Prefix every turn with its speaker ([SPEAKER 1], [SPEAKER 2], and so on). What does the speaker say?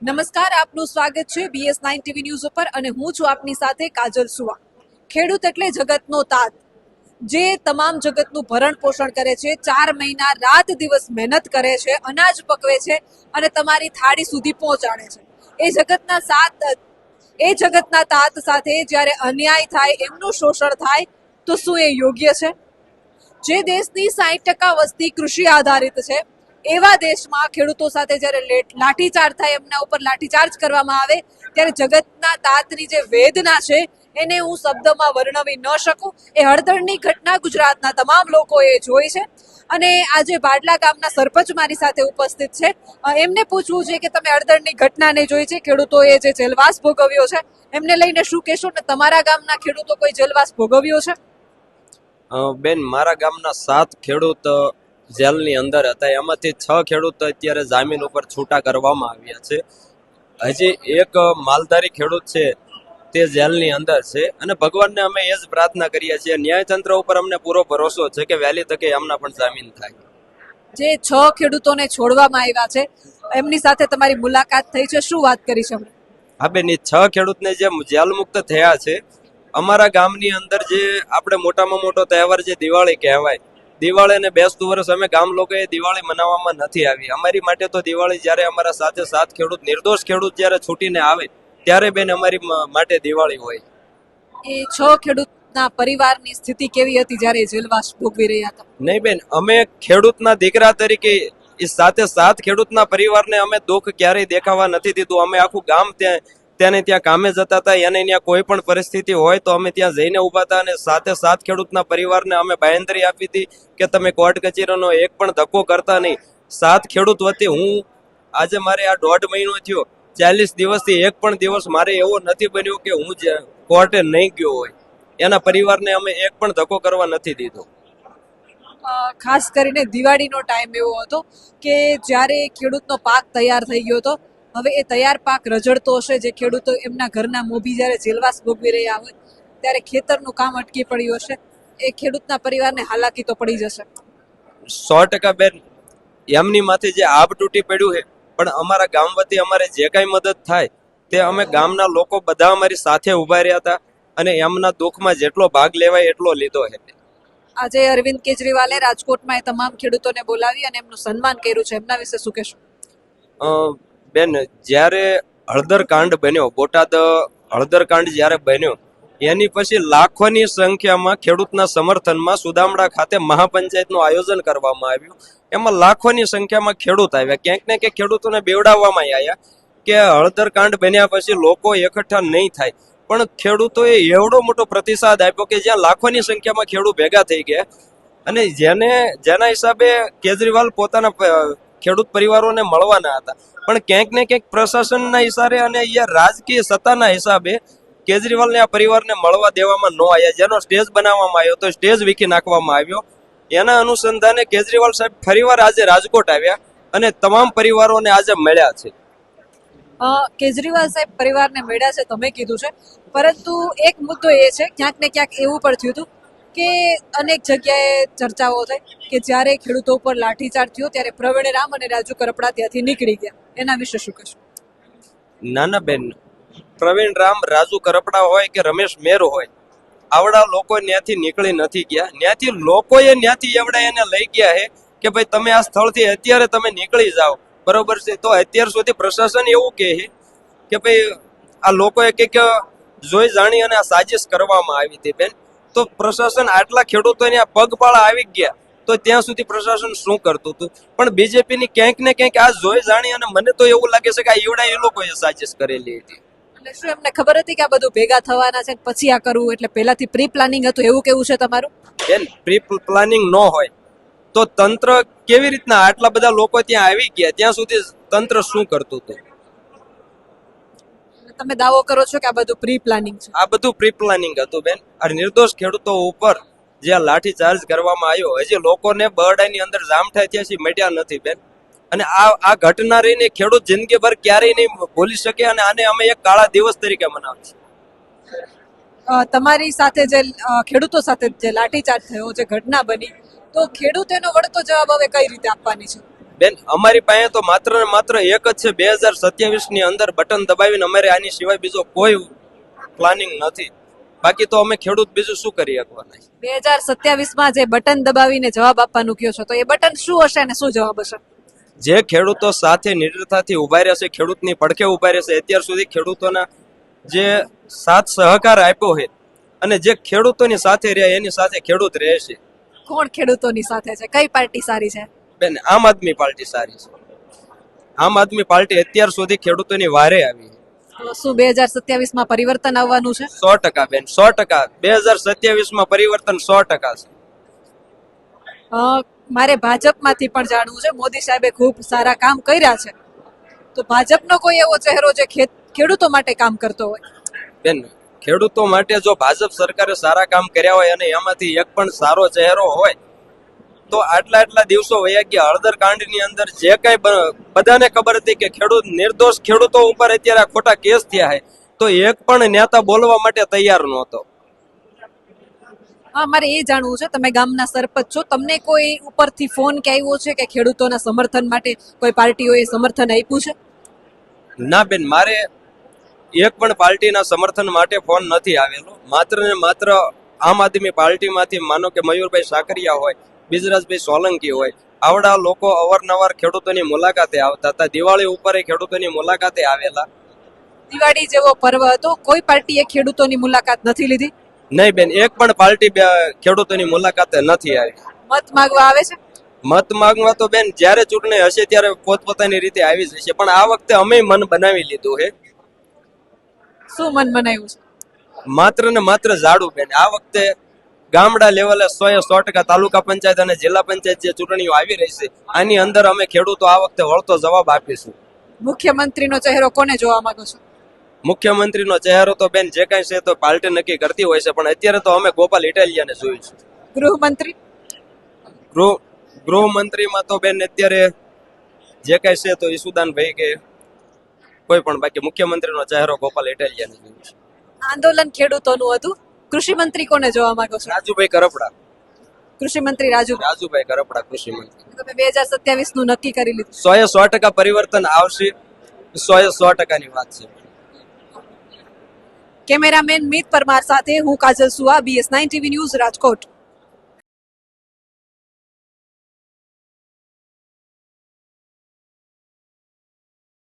[SPEAKER 1] નમસ્કાર, આપનું સ્વાગત છે BS9 ટીવી ન્યૂઝ ઉપર અને હું છું આપની સાથે કાજલ સુવા. ખેડૂત એટલે જગતનો તાત, જે તમામ જગતનું ભરણ પોષણ કરે છે. 4 મહિના રાત દિવસ મહેનત કરે છે, અનાજ પકવે છે અને તમારી થાળી સુધી પહોંચાડે છે. એ જગતના તાત સાથે જ્યારે અન્યાય થાય, એમનું શોષણ થાય, તો શું એ યોગ્ય છે? જે દેશની 60% વસ્તી કૃષિ આધારિત છે, એવા દેશમાં ખેડૂતો સાથે જ્યારે લાઠીચાર્જ થાય, એમના ઉપર લાઠીચાર્જ કરવામાં આવે, ત્યારે જગતના તાતની જે વેદના છે એને હું શબ્દમાં વર્ણવી ન શકું. એ હળદરની ઘટના ગુજરાતના તમામ લોકોએ જોઈ છે અને આજે બાડલા ગામના સરપંચ મારી સાથે ઉપસ્થિત છે. એમને પૂછવું છે કે તમે હળદરની ઘટનાને જોઈ છે, ખેડૂતોએ જે જેલવાસ ભોગવ્યો છે, એમને લઈને શું કહેશો? ને તમારા ગામના ખેડૂતો કોઈ જેલવાસ ભોગવ્યો છે?
[SPEAKER 2] બેન, મારા ગામના 7 ખેડૂત જેલની અંદર હતા. એમાંથી 6 ખેડૂત અત્યારે જામીન ઉપર છૂટા કરવામાં આવ્યા છે. હજી એક માલધારી ખેડૂત છે તે જેલની અંદર છે અને ભગવાનને અમે એ જ પ્રાર્થના કરીએ છીએ. ન્યાયતંત્ર ઉપર અમને પૂરો ભરોસો છે કે વહેલી તકે એમના પણ જામીન થાય.
[SPEAKER 1] જે 6 ખેડૂતોને છોડવામાં આવ્યા છે, એમની સાથે તમારી મુલાકાત થઈ છે, શું વાત કરી છે?
[SPEAKER 2] હા બેન, એ 6 ખેડૂતને જે જેલ મુક્ત થયા છે, અમારા ગામની અંદર જે આપણે મોટામાં મોટો તહેવાર જે દિવાળી કહેવાય, દિવાળી અને બેસતું વર્ષ અમે ગામ લોકોએ દિવાળી મનાવવામાં નથી આવી. અમારી માટે તો દિવાળી જ્યારે અમારા સાથે 7 ખેડૂત, નિર્દોષ ખેડૂત જ્યારે છૂટીને આવે, ત્યારે બેન અમારી માટે દિવાળી હોય.
[SPEAKER 1] એ 6 ખેડૂતના પરિવારની સ્થિતિ કેવી હતી જ્યારે જેલવાસ ભોગવી રહ્યા હતા?
[SPEAKER 2] નહીં બેન, અમે ખેડૂતના દીકરા તરીકે એ સાથે 7 ખેડૂતના પરિવારને અમે દુઃખ ક્યારેય દેખાવા નથી દીધું. અમે આખું ગામ ત્યાં કામે જતા હતા. એને ત્યાં કોઈ પણ પરિસ્થિતિ હોય તો અમે ત્યાં જઈને ઉભા હતા અને સાથે 7 ખેડૂતના પરિવારને અમે બાંહેધરી આપી હતી કે તમે કોર્ટ કચેરીનો એક પણ ધક્કો કરતા નહીં. 7 ખેડૂત વતી હું આજે મારે આ 1.5 મહિનો થયો, 40 દિવસથી એક પણ દિવસ મારે એવો નથી બન્યો કે હું કોર્ટે નહીં ગયો હોય. એના પરિવારને અમે એક પણ ધક્કો કરવા નથી દીધો.
[SPEAKER 1] ખાસ કરીને દિવાળીનો ટાઈમ એવો હતો કે જ્યારે ખેડૂતનો પાક તૈયાર થઈ ગયો હતો. હવે એ તૈયાર પાક રજડતો હશે. જે ખેડૂતો એમના ઘરના મોભી જ્યારે જેલવાસ ભોગવી રહ્યા હોય, ત્યારે ખેતરનું કામ અટકી પડ્યું હશે. એ ખેડૂતના પરિવારને હાલાકી તો પડી જશે.
[SPEAKER 2] 100% બેન, એમની માથે જે આબ તૂટી પડ્યું છે, પણ અમારા ગામ વતી અમારે જે કાંઈ મદદ થાય તે અમે ગામના લોકો બધા અમારી સાથે ઉભા રહ્યા હતા અને એમના દુઃખમાં જેટલો ભાગ લેવાય એટલો લીધો છે.
[SPEAKER 1] આજે અરવિંદ કેજરીવાલે રાજકોટમાં એ તમામ ખેડૂતોને બોલાવી અને એમનું સન્માન કર્યું છે, એમના વિશે શું કહેશો?
[SPEAKER 2] બેન, જ્યારે હળદર કાંડ બન્યો, બોટાદ હળદર કાંડ જ્યારે બન્યો, એની પછી લાખોની સંખ્યામાં ખેડૂતના સમર્થનમાં સુદામડા ખાતે મહાપંચાયતનું આયોજન કરવામાં આવ્યું. એમાં લાખોની સંખ્યામાં ખેડૂત આવ્યા. ક્યાંક ને ક્યાંક ખેડૂતોને બેવડાવવામાં આવ્યા કે હળદર કાંડ બન્યા પછી લોકો એકઠા નહીં થાય, પણ ખેડૂતોએ એવડો મોટો પ્રતિસાદ આપ્યો કે જ્યાં લાખોની સંખ્યામાં ખેડૂત ભેગા થઈ ગયા. અને જેના હિસાબે કેજરીવાલ પોતાના ખેડૂત પરિવારોને મળવાના હતા, પણ ક્યાંક ને ક્યાંક પ્રશાસનના હિસાબે અને રાજકીય સત્તાના હિસાબે કેજરીવાલને આ પરિવારને મળવા દેવામાં ન આવ્યા. જેનો સ્ટેજ બનાવવામાં આવ્યો તો સ્ટેજ વીખી નાખવામાં આવ્યો. એના અનુસંધાને કેજરીવાલ સાહેબ ફરીવાર આજે રાજકોટ આવ્યા અને તમામ પરિવારોને આજે મળ્યા છે.
[SPEAKER 1] કેજરીવાલ સાહેબ પરિવારને મળ્યા છે, તમે કીધું છે, પરંતુ એક મુદ્દો એ છે, ક્યાંક ને ક્યાંક એવું પણ થયું હતું કે અનેક જગ્યાએ ચર્ચાઓ થઈ કે જ્યારે ખેડૂતો ઉપર લાઠીચાર્જ થયો ત્યારે પ્રવીણ રામ અને રાજુ કરપડા ત્યાંથી નીકળી ગયા. એના વિશે શું કહેશો?
[SPEAKER 2] નાના બેન, પ્રવીણ રામ, રાજુ કરપડા હોય કે રમેશ મેર હોય, આવડા લોકો ત્યાંથી નીકળી નથી ગયા. ત્યાંથી લોકોએ એવડા એને લઈ ગયા છે કે ભાઈ તમે આ સ્થળથી અત્યારે તમે નીકળી જાઓ, બરોબર છે. તો અત્યાર સુધી પ્રશાસન એવું કહે છે કે ભાઈ આ લોકોએ કંઈક જોઈ જાણી અને આ સાજિશ કરવામાં આવી હતી. બેન, તો પ્રશાસન આટલા ખેડૂતોને આ પગપાળા આવી ગયા તો ત્યાં સુધી પ્રશાસન શું કરતું હતું? પણ બીજેપીની ક્યાંક ને ક્યાંક આ જોઈ જાણી અને મને તો એવું લાગે છે કે આ એવડા એ લોકોએ સાજિશ કરેલી હતી.
[SPEAKER 1] એટલે શું એમને ખબર હતી કે આ બધું ભેગા થવાના છે, પછી આ કરવું? એટલે પહેલાથી પ્રી પ્લાનિંગ હતું, એવું કેવું છે તમારું?
[SPEAKER 2] બેન, પ્રી પ્લાનિંગ ન હોય તો તંત્ર કેવી રીતના આટલા બધા લોકો ત્યાં આવી ગયા, ત્યાં સુધી તંત્ર શું કરતું હતું?
[SPEAKER 1] તમે દાવો કરો છો કે આ બધું પ્રી પ્લાનિંગ છે?
[SPEAKER 2] આ બધું પ્રી પ્લાનિંગ હતું બેન. આ નિર્દોષ ખેડૂતો ઉપર જે લાઠી ચાર્જ કરવામાં આવ્યો, હજી લોકોને બરડાની અંદર જામઠા થયા છે, મટ્યા નથી બેન. અને આ ઘટના રહીને ખેડૂત જિંદગીભર ક્યારેય નહીં ભૂલી શકે અને આને અમે એક કાળા દિવસ તરીકે મનાવીશું.
[SPEAKER 1] તમારી સાથે જે ખેડૂતો સાથે જે લાઠીચાર્જ થયો, જે ઘટના બની, તો ખેડૂત એનો વળતો જવાબ હવે કઈ રીતે આપવાની છે?
[SPEAKER 2] બેન અમારી પાસે તો માત્ર ને માત્ર એક જ છે 2027 ની અંદર બટન દબાવીને અમારે આની સિવાય બીજો કોઈ પ્લાનિંગ નથી. બાકી તો અમે ખેડૂત બીજું શું કરી શકવાના?
[SPEAKER 1] 2027 જે બટન દબાવીને જવાબ આપવાનું કયો છો, તો એ બટન શું હશે અને શું જવાબ હશે?
[SPEAKER 2] જે ખેડૂતો સાથે નિડરતાથી ઉભા રહેશે, ખેડૂતની પડખે ઉભા રહેશે, અત્યાર સુધી ખેડૂતોના જે સાથ સહકાર આપ્યો છે અને જે ખેડૂતોની સાથે રહ્યા એની સાથે ખેડૂત રહેશે.
[SPEAKER 1] કોણ ખેડૂતોની સાથે છે? કઈ પાર્ટી સારી છે?
[SPEAKER 2] બેન આમ આદમી પાર્ટી સારી છે. આમ આદમી પાર્ટી અત્યાર સુધી ખેડૂતોની વારે આવી છે.
[SPEAKER 1] તો શું 2027 પરિવર્તન આવવાનું છે?
[SPEAKER 2] 100% બેન, 100%. 2027 પરિવર્તન 100% છે.
[SPEAKER 1] મારે ભાજપમાંથી પણ જાણવું છે. મોદી સાહેબે ખૂબ સારા કામ કર્યા છે, તો ભાજપનો કોઈ એવો ચહેરો જે ખેડૂતો માટે કામ કરતો હોય?
[SPEAKER 2] બેન ખેડૂતો માટે જો ભાજપ સરકારે સારા કામ કર્યા હોય અને એમાંથી એક પણ સારો ચહેરો હોય તો આટલા દિવસો વયા ગયા. હળદર કાંડની અંદર જે કઈ બધાને ખબર હતી કે ખેડૂત નિર્દોષ ખેડૂતો ઉપર અત્યારે ખોટા કેસ થયા છે, તો એક પણ નેતા બોલવા માટે તૈયાર નહોતો.
[SPEAKER 1] હા, મારે એ જાણવું છે, તમે ગામના સરપંચ છો, તમને કોઈ ઉપરથી ફોન કે આવ્યો છે કે ખેડૂતોના સમર્થન માટે કોઈ પાર્ટીઓએ સમર્થન આપ્યું છે?
[SPEAKER 2] ના બેન, મારે એક પણ પાર્ટીના સમર્થન માટે ફોન નથી આવેલો. માત્ર ને માત્ર આમ આદમી પાર્ટીમાંથી માનો કે મયુરભાઈ સાકરિયા હોય, બિજરાજભાઈ સોલંકી હોય, આવડા લોકો અવારનવાર ખેડૂતોની મુલાકાતે આવતા હતા. દિવાળી ઉપર ખેડૂતોની મુલાકાતે આવેલા.
[SPEAKER 1] દિવાળી જેવો પર્વ હતો, કોઈ પાર્ટીએ ખેડૂતોની મુલાકાત નથી લીધી?
[SPEAKER 2] નહીં બેન, એક પણ પાર્ટી ખેડૂતોની મુલાકાતે નથી આવી.
[SPEAKER 1] મત માંગવા આવે છે?
[SPEAKER 2] મત માંગવા તો બેન જ્યારે ચૂંટણી હશે ત્યારે પોતપોતાની રીતે આવી જશે, પણ આ વખતે અમે મન બનાવી લીધું છે.
[SPEAKER 1] શું મન બનાવ્યું છે?
[SPEAKER 2] માત્ર ને માત્ર ઝાડુ બેન. આ વખતે ગામડા લેવલે 100% તાલુકા પંચાયત અને જિલ્લા પંચાયત જે ચૂંટણીઓ આવી રહી છે આની અંદર અમે ખેડૂતો આ વખતે વળતો જવાબ આપીશું.
[SPEAKER 1] મુખ્યમંત્રીનો ચહેરો કોને જોવા માંગો છો?
[SPEAKER 2] મુખ્યમંત્રીનો ચહેરો તો બેન જે કઈ છે તો પાર્ટી નક્કી કરતી હોય છે, પણ અત્યારે તો અમે ગોપાલ ઇટાલિયાને જોયું છે.
[SPEAKER 1] ગૃહમંત્રી?
[SPEAKER 2] ગૃહમંત્રીમાં તો બેન અત્યારે જે કઈ છે તો ઈસુદાનભાઈ કે કોઈ પણ, બાકી મુખ્યમંત્રીનો ચહેરો ગોપાલ ઇટાલિયાને જોયું છે.
[SPEAKER 1] આંદોલન ખેડૂતોનું હતું. કૃષિ મંત્રી કોને જોવા માંગો છો?
[SPEAKER 2] રાજુભાઈ કરપડા.
[SPEAKER 1] કૃષિ મંત્રી
[SPEAKER 2] રાજુભાઈ કરપડા કૃષિ મંત્રી.
[SPEAKER 1] તમે 2027 નું નક્કી કરી લીધું?
[SPEAKER 2] 100% પરિવર્તન આવશે. 100% ની વાત છે.
[SPEAKER 1] કેમેરામેન મીત પરમાર સાથે હું કાજલ સુવા, BS9 TV ન્યૂઝ, રાજકોટ.